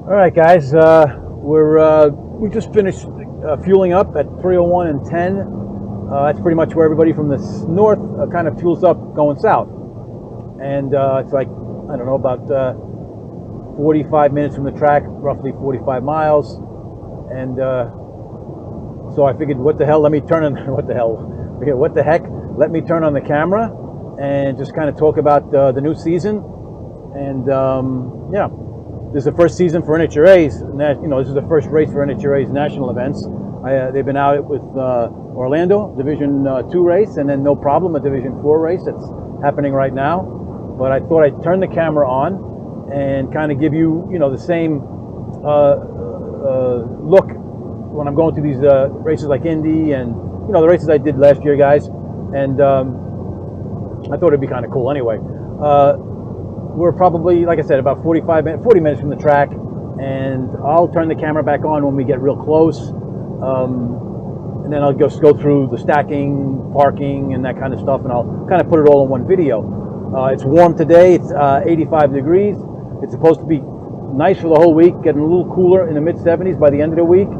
All right, guys, we just finished fueling up at 301 and 10. That's pretty much where everybody from the north kind of fuels up going south, and it's like, I don't know, about 45 minutes from the track, roughly 45 miles, and so I figured, what the hell? Let me turn on what the heck? Let me turn on the camera and just kind of talk about the new season, and yeah. This is the first season for NHRA's. You know, this is the first race for NHRA's national events. They've been out with Orlando, Division 2 race, and then No Problem, a Division 4 race that's happening right now. But I thought I'd turn the camera on and kind of give you, you know, the same look when I'm going to these races like Indy and, you know, the races I did last year, guys. And I thought it'd be kind of cool anyway. We're probably, like I said, about 40 minutes from the track, and I'll turn the camera back on when we get real close, and then I'll just go through the stacking, parking, and that kind of stuff, and I'll kind of put it all in one video. It's warm today. It's 85 degrees. It's supposed to be nice for the whole week, getting a little cooler in the mid-70s by the end of the week.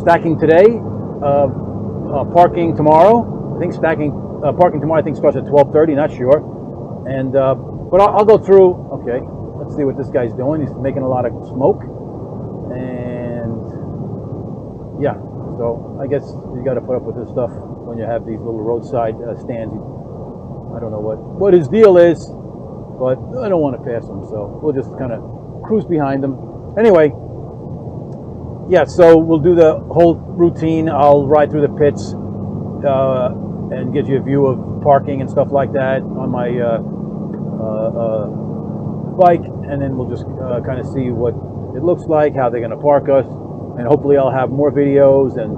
Stacking today, parking tomorrow. I think parking tomorrow, I think, starts at 12:30, not sure. And but I'll go through. Okay, let's see what this guy's doing. He's making a lot of smoke, and yeah. So I guess you got to put up with this stuff when you have these little roadside stands. I don't know what his deal is, but I don't want to pass him, so we'll just kind of cruise behind him. Anyway, yeah. So we'll do the whole routine. I'll ride through the pits and give you a view of parking and stuff like that on my bike, and then we'll just kind of see what it looks like, how they're going to park us, and hopefully I'll have more videos and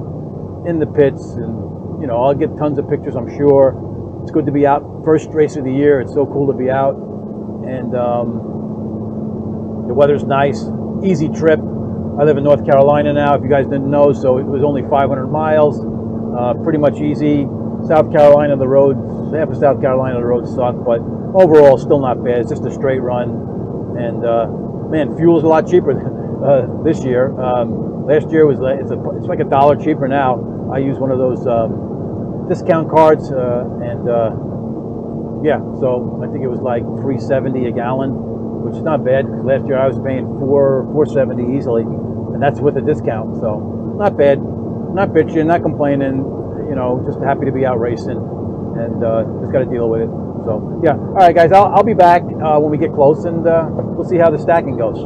in the pits, and you know, I'll get tons of pictures, I'm sure. It's good to be out, first race of the year. It's so cool to be out, and the weather's nice, easy trip. I live in North Carolina now, if you guys didn't know, so it was only 500 miles, pretty much easy. South Carolina, the roads, half of South Carolina, the roads suck, but overall, still not bad. It's just a straight run, and man, fuel is a lot cheaper this year. Last year was it's like $1 cheaper now. I use one of those discount cards, and yeah, so I think it was like $3.70 a gallon, which is not bad. Because last year I was paying $4.70 easily, and that's with a discount. So not bad. Not bitching, not complaining. You know, just happy to be out racing, and just got to deal with it. So yeah, all right, guys, I'll be back when we get close, and we'll see how the stacking goes.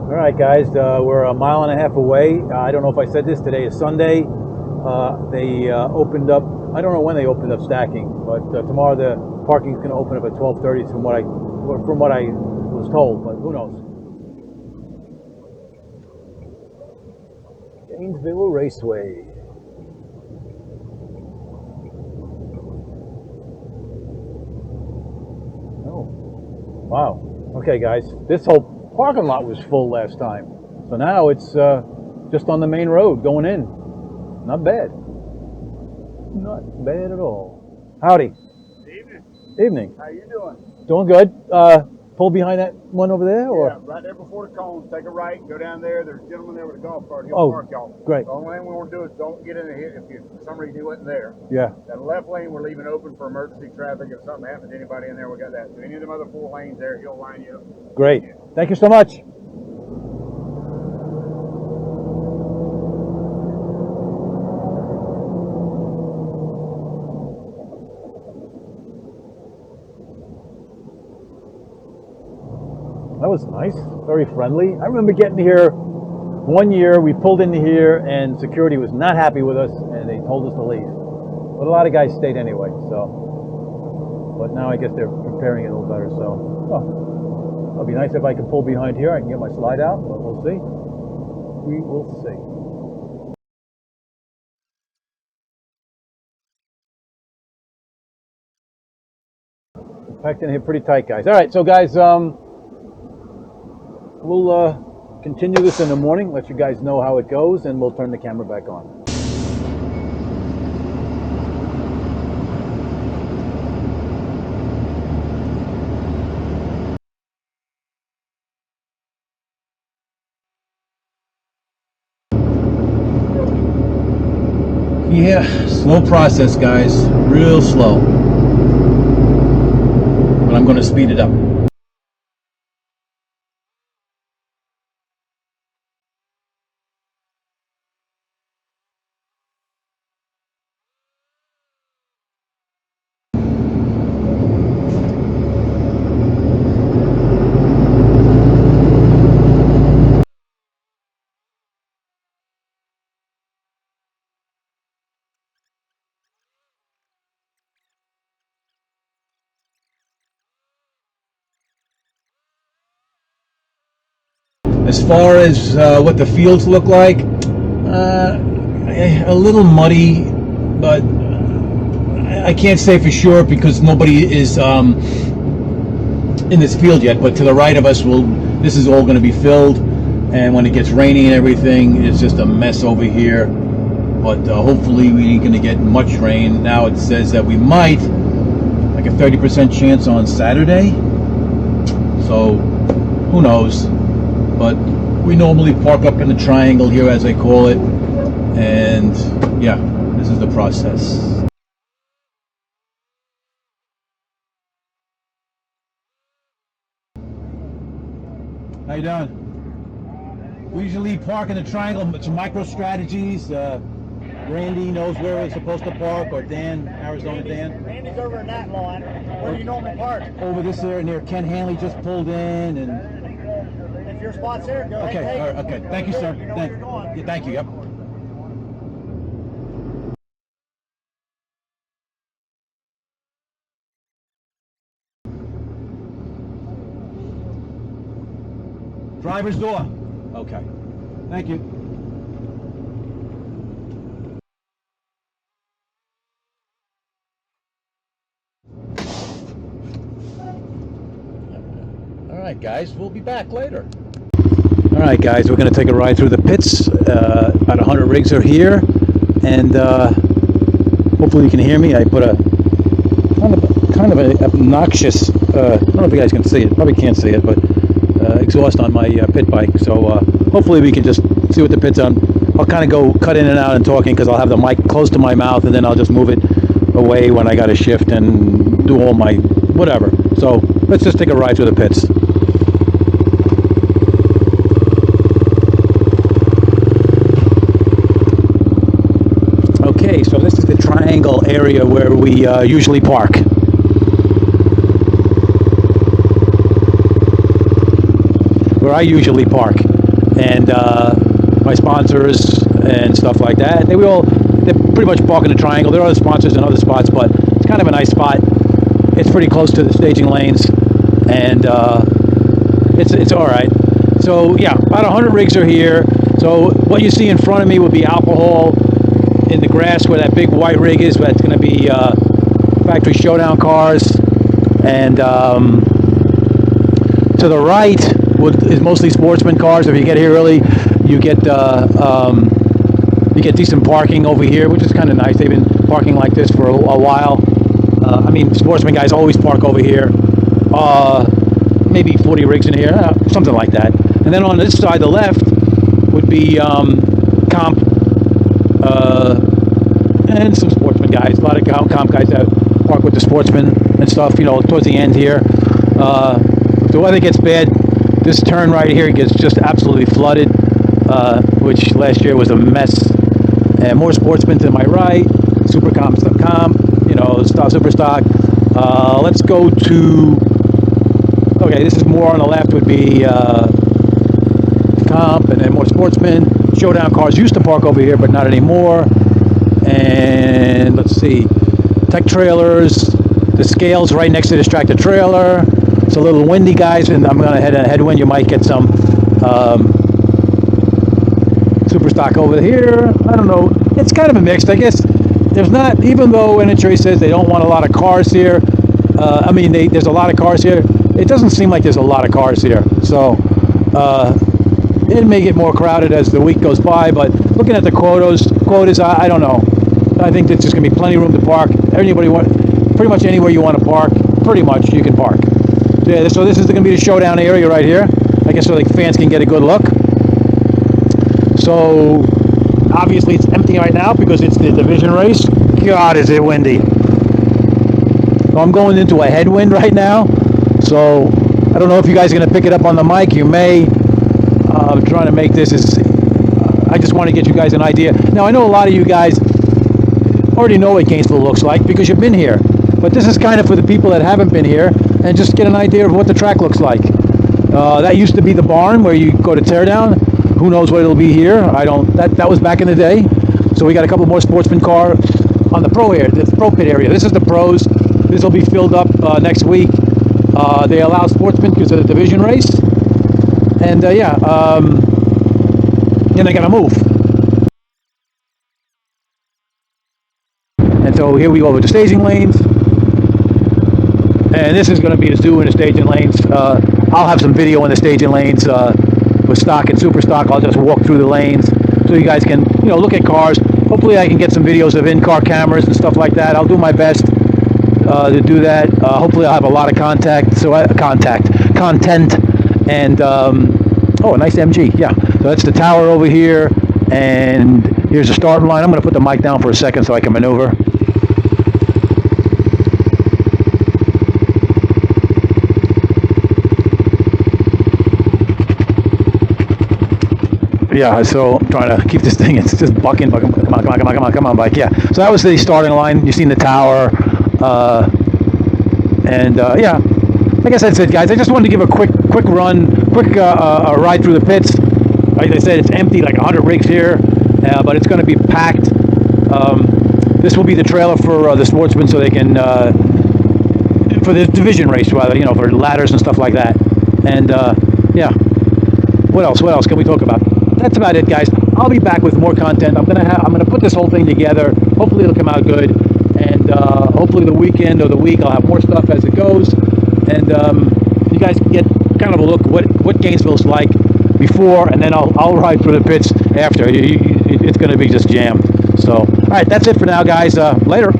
All right, guys, we're a mile and a half away. I don't know if I said this. Today is Sunday. They opened up. I don't know when they opened up stacking, but tomorrow the parking is going to open up at 12:30, from what I was told. But who knows? Gainesville Raceway. Oh, wow. Okay, guys, this whole parking lot was full last time, so now it's just on the main road going in. Not bad. Not bad at all. Howdy. Evening. Evening. How you doing? Doing good. Pull behind that one over there, or? Yeah, right there before the cones. Take a right, go down there. There's a gentleman there with a golf cart. He'll park y'all. Great. The only thing we want to do is don't get in here if for some reason he wasn't there. Yeah. That left lane we're leaving open for emergency traffic. If something happens to anybody in there, we got that. So any of them other 4 lanes there, he'll line you up. Great. Thank you so much. That was nice, very friendly. I remember getting here one year. We pulled into here and security was not happy with us, and they told us to leave. But a lot of guys stayed anyway, so. But now I guess they're preparing it a little better, so. Oh, it'll be nice if I can pull behind here. I can get my slide out, but we'll see. We will see. Packed in here pretty tight, guys. All right, so guys, we'll continue this in the morning, let you guys know how it goes, and we'll turn the camera back on. Yeah, slow process, guys. Real slow. But I'm going to speed it up. As far as what the fields look like, a little muddy, but I can't say for sure because nobody is in this field yet. But to the right of us, this is all going to be filled, and when it gets rainy and everything, it's just a mess over here. But hopefully we ain't going to get much rain. Now it says that we might, like a 30% chance on Saturday. So who knows? But we normally park up in the triangle here, as they call it, and yeah, this is the process. How you doing? We usually park in the triangle. It's micro strategies. Randy knows where we're supposed to park, or Dan, Arizona Dan. Randy's over in that line. Where do you normally park? Over this area near Ken Hanley just pulled in, and If your spot's there, go ahead. okay, all right, okay. Thank you, sir. You know where you're going. Yeah, thank you. Yep. Driver's door. Okay. Thank you. All right, guys. We'll be back later. All right, guys. We're going to take a ride through the pits. About 100 rigs are here, and hopefully you can hear me. I put a kind of an obnoxious. I don't know if you guys can see it. Probably can't see it, but exhaust on my pit bike. So hopefully we can just see what the pit's on. I'll kind of go cut in and out and talking because I'll have the mic close to my mouth, and then I'll just move it away when I got to shift and do all my whatever. So let's just take a ride through the pits. Okay, so this is the triangle area where we usually park. Where I usually park, and my sponsors and stuff like that. They're pretty much park in the triangle. There are other sponsors in other spots, but it's kind of a nice spot. It's pretty close to the staging lanes, and it's all right. So yeah, about 100 rigs are here. So what you see in front of me would be alcohol in the grass where that big white rig is. That's going to be factory showdown cars, and to the right is mostly sportsman cars. If you get here early, you get decent parking over here, which is kind of nice. They've been parking like this for a while. I mean, sportsman guys always park over here. Maybe 40 rigs in here, something like that. And then on this side, the left, would be comp and some sportsman guys. A lot of comp guys that park with the sportsmen and stuff. You know, towards the end here. If the weather gets bad, this turn right here gets just absolutely flooded, which last year was a mess. And more sportsmen to my right, super comp, you know, super stock. Let's go to, okay, this is more on the left would be comp, and then more sportsmen. Showdown cars used to park over here, but not anymore. And let's see, tech trailers, the scales right next to this tractor trailer. It's a little windy, guys, and I'm going to head a headwind. You might get some super stock over here. I don't know. It's kind of a mix, I guess. There's not, even though NHRA says they don't want a lot of cars here. I mean, there's a lot of cars here. It doesn't seem like there's a lot of cars here. So it may get more crowded as the week goes by. But looking at the quotas, I don't know. I think there's just going to be plenty of room to park. Pretty much anywhere you want to park, pretty much you can park. Yeah, so this is going to be the showdown area right here. I guess so the fans can get a good look. So obviously it's empty right now because it's the division race. God, is it windy. So I'm going into a headwind right now. So I don't know if you guys are going to pick it up on the mic. You may. I'm trying to make this as... I just want to get you guys an idea. Now, I know a lot of you guys already know what Gainesville looks like because you've been here. But this is kind of for the people that haven't been here and just get an idea of what the track looks like. That used to be the barn where you go to teardown. Who knows what it'll be here? I don't. That was back in the day. So we got a couple more sportsman car on the pro area, the pro pit area. This is the pros. This will be filled up next week. They allow sportsmen because of the division race. And then they gotta move. And so here we go with the staging lanes. And this is going to be the zoo in the staging lanes. I'll have some video in the staging lanes with stock and super stock. I'll just walk through the lanes so you guys can, look at cars. Hopefully I can get some videos of in-car cameras and stuff like that. I'll do my best to do that. Hopefully I'll have a lot of content. And, oh, a nice MG. Yeah. So that's the tower over here. And here's the starting line. I'm going to put the mic down for a second so I can maneuver. Yeah, so I'm trying to keep this thing, it's just bucking. Come on, bike. Yeah, so that was the starting line. You've seen the tower. Yeah, like I said, guys, I just wanted to give a quick run, ride through the pits. Like I said, it's empty, like 100 rigs here, but it's going to be packed. This will be the trailer for the sportsmen so they can, for the division race, rather, for ladders and stuff like that. And, yeah, what else can we talk about? That's about it, guys. I'll be back with more content. I'm gonna put this whole thing together. Hopefully it'll come out good, and hopefully the weekend or the week I'll have more stuff as it goes, and you guys can get kind of a look what Gainesville's like before, and then I'll ride through the pits after. It's gonna be just jammed. So, all right, that's it for now, guys. Later.